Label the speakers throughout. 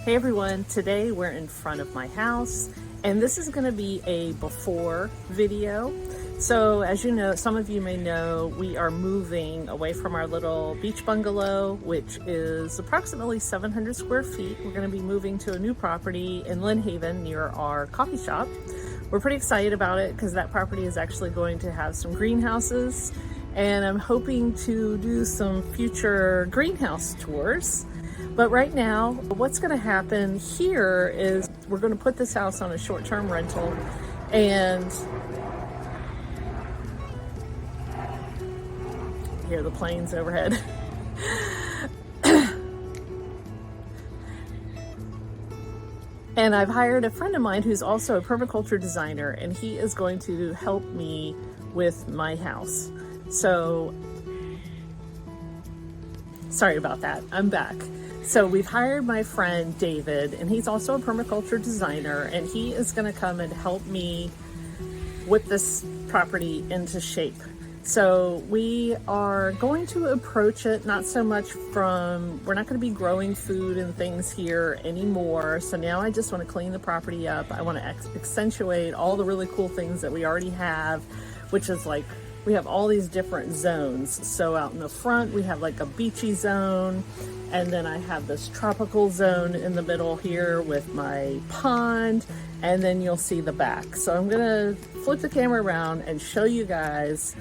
Speaker 1: Hey everyone, today we're in front of my house and this is going to be a before video. So as you know, some of you may know, we are moving away from our little beach bungalow, which is approximately 700 square feet. We're going to be moving to a new property in Lynn Haven near our coffee shop. We're pretty excited about it because that property is actually going to have some greenhouses, and I'm hoping to do some future greenhouse tours. But right now, what's going to happen here is we're going to put this house on a short-term rental, and hear the planes overhead. And I've hired a friend of mine who's also a permaculture designer, and he is going to help me with my house. So, sorry about that, I'm back. So we've hired my friend David, and he's also a permaculture designer, and he is going to come and help me whip this property into shape. So we are going to approach it not so much from, we're not going to be growing food and things here anymore. So now I just want to clean the property up. I want to accentuate all the really cool things that we already have, which is like, we have all these different zones. So out in the front, we have like a beachy zone. And then I have this tropical zone in the middle here with my pond. And then you'll see the back. So I'm gonna flip the camera around and show you guys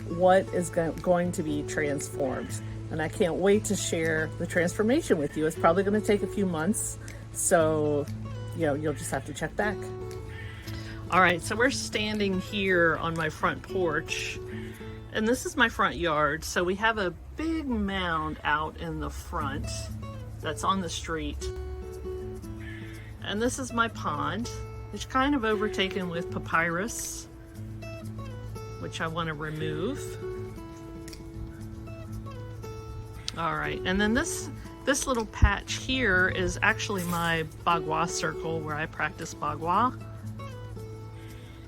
Speaker 1: what is going to be transformed. And I can't wait to share the transformation with you. It's probably gonna take a few months. So, you know, you'll just have to check back. All right, so we're standing here on my front porch, and this is my front yard. So we have a big mound out in the front that's on the street. And this is my pond. It's kind of overtaken with papyrus, which I want to remove. All right, and then this little patch here is actually my bagua circle where I practice bagua.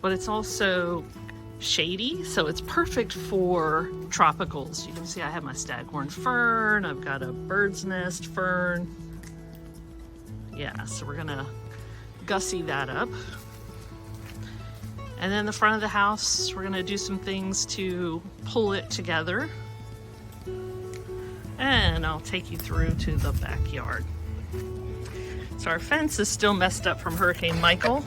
Speaker 1: But it's also shady, so it's perfect for tropicals. You can see I have my staghorn fern, I've got a bird's nest fern. Yeah, so we're gonna gussy that up. And then the front of the house, we're gonna do some things to pull it together. And I'll take you through to the backyard. So our fence is still messed up from Hurricane Michael.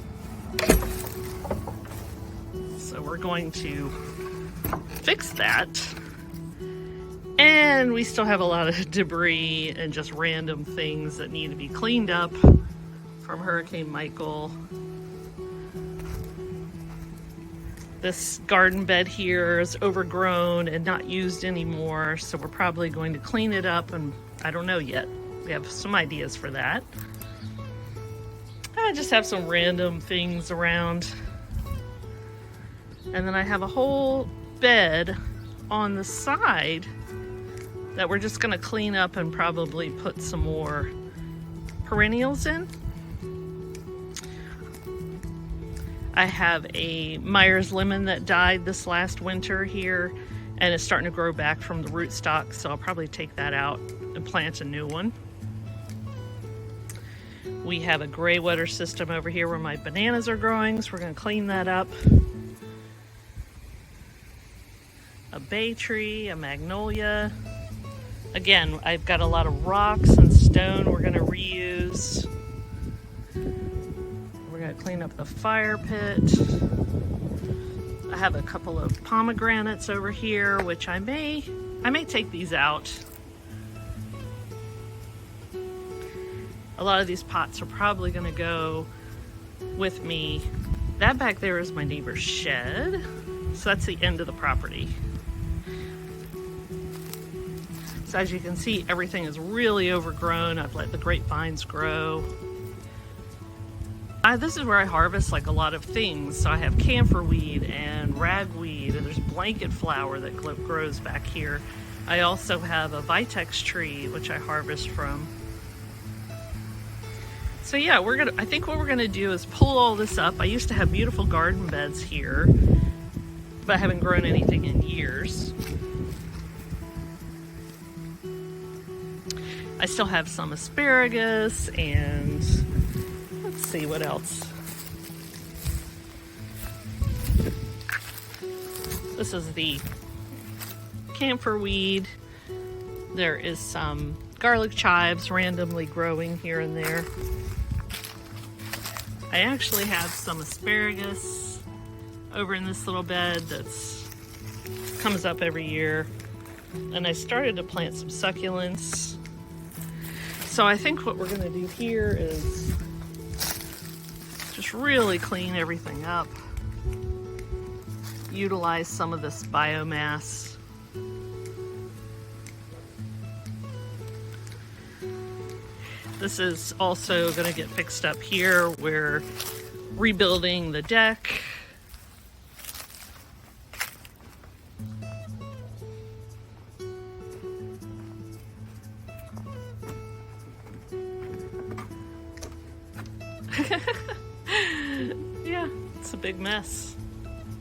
Speaker 1: So we're going to fix that. And we still have a lot of debris and just random things that need to be cleaned up from Hurricane Michael. This garden bed here is overgrown and not used anymore, so we're probably going to clean it up, and I don't know yet. We have some ideas for that. I just have some random things around. And then I have a whole bed on the side that we're just gonna clean up and probably put some more perennials in. I have a Myers lemon that died this last winter here, and it's starting to grow back from the rootstock, so I'll probably take that out and plant a new one. We have a gray wetter system over here where my bananas are growing, so we're gonna clean that up. A bay tree, a magnolia. Again, I've got a lot of rocks and stone we're gonna reuse. We're gonna clean up the fire pit. I have a couple of pomegranates over here, which I may take these out. A lot of these pots are probably gonna go with me. That back there is my neighbor's shed. So that's the end of the property. So as you can see, everything is really overgrown. I've let the grapevines grow. This is where I harvest like a lot of things. So I have camphor weed and ragweed, and there's blanket flower that grows back here. I also have a vitex tree, which I harvest from. So yeah, I think what we're gonna do is pull all this up. I used to have beautiful garden beds here, but I haven't grown anything in years. I still still have some asparagus, and let's see what else. This is the camphor weed. There is some garlic chives randomly growing here and there. I actually have some asparagus over in this little bed that's comes up every year. And I started to plant some succulents. So I think what we're gonna do here is just really clean everything up. Utilize some of this biomass. This is also gonna get fixed up here. We're rebuilding the deck. Yeah, it's a big mess.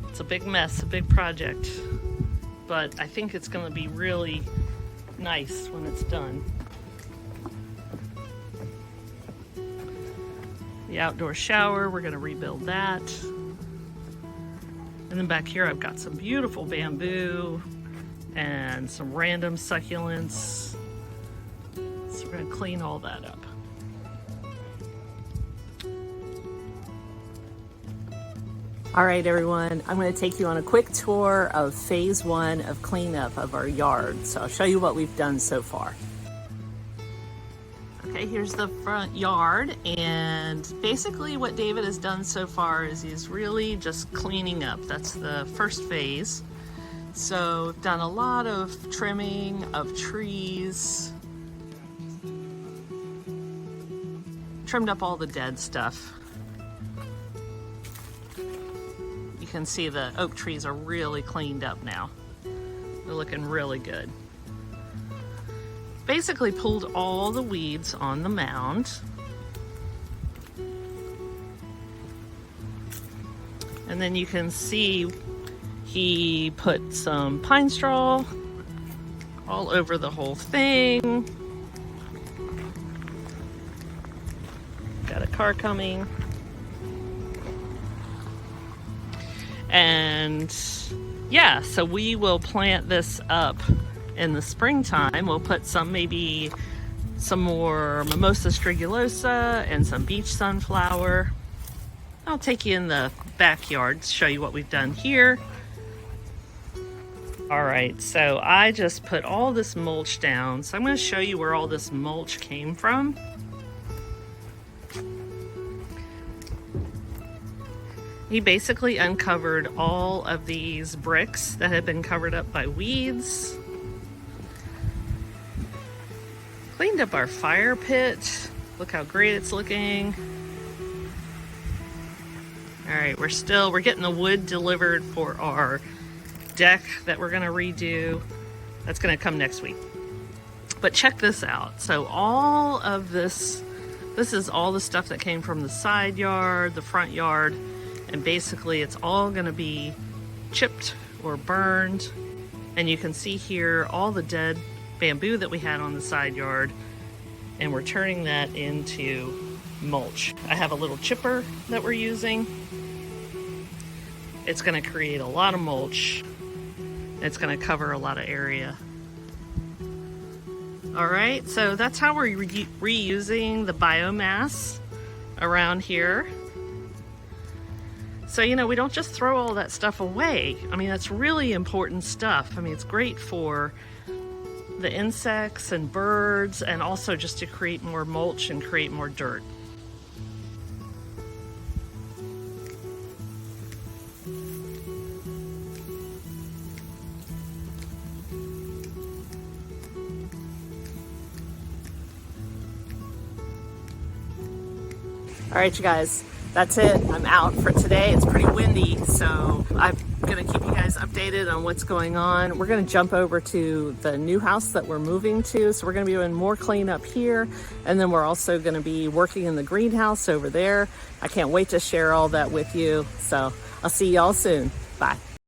Speaker 1: It's a big mess, a big project. But I think it's gonna be really nice when it's done. The outdoor shower, we're gonna rebuild that. And then back here I've got some beautiful bamboo and some random succulents. So we're gonna clean all that up. All right, everyone, I'm going to take you on a quick tour of phase 1 of cleanup of our yard. So I'll show you what we've done so far. Okay, here's the front yard, and basically what David has done so far is he's really just cleaning up. That's the first phase. So we've done a lot of trimming of trees, trimmed up all the dead stuff. You can see the oak trees are really cleaned up now. They're looking really good. Basically pulled all the weeds on the mound. And then you can see he put some pine straw all over the whole thing. Got a car coming. And yeah, so we will plant this up in the springtime. We'll put maybe some more Mimosa strigulosa and some beach sunflower. I'll take you in the backyard to show you what we've done here. All right, so I just put all this mulch down. So I'm going to show you where all this mulch came from. He basically uncovered all of these bricks that had been covered up by weeds. Cleaned up our fire pit. Look how great it's looking. All right, we're getting the wood delivered for our deck that we're gonna redo. That's gonna come next week. But check this out. So all of this is all the stuff that came from the side yard, the front yard, and basically it's all gonna be chipped or burned. And you can see here all the dead bamboo that we had on the side yard, and we're turning that into mulch. I have a little chipper that we're using. It's gonna create a lot of mulch. It's gonna cover a lot of area. All right, so that's how we're reusing the biomass around here. So, you know, we don't just throw all that stuff away. I mean, that's really important stuff. I mean, it's great for the insects and birds, and also just to create more mulch and create more dirt. All right, you guys, that's it. I'm out for today. It's pretty windy, so I'm gonna keep you guys updated on what's going on. We're gonna jump over to the new house that we're moving to. So we're gonna be doing more cleanup here. And then we're also gonna be working in the greenhouse over there. I can't wait to share all that with you. So I'll see y'all soon. Bye.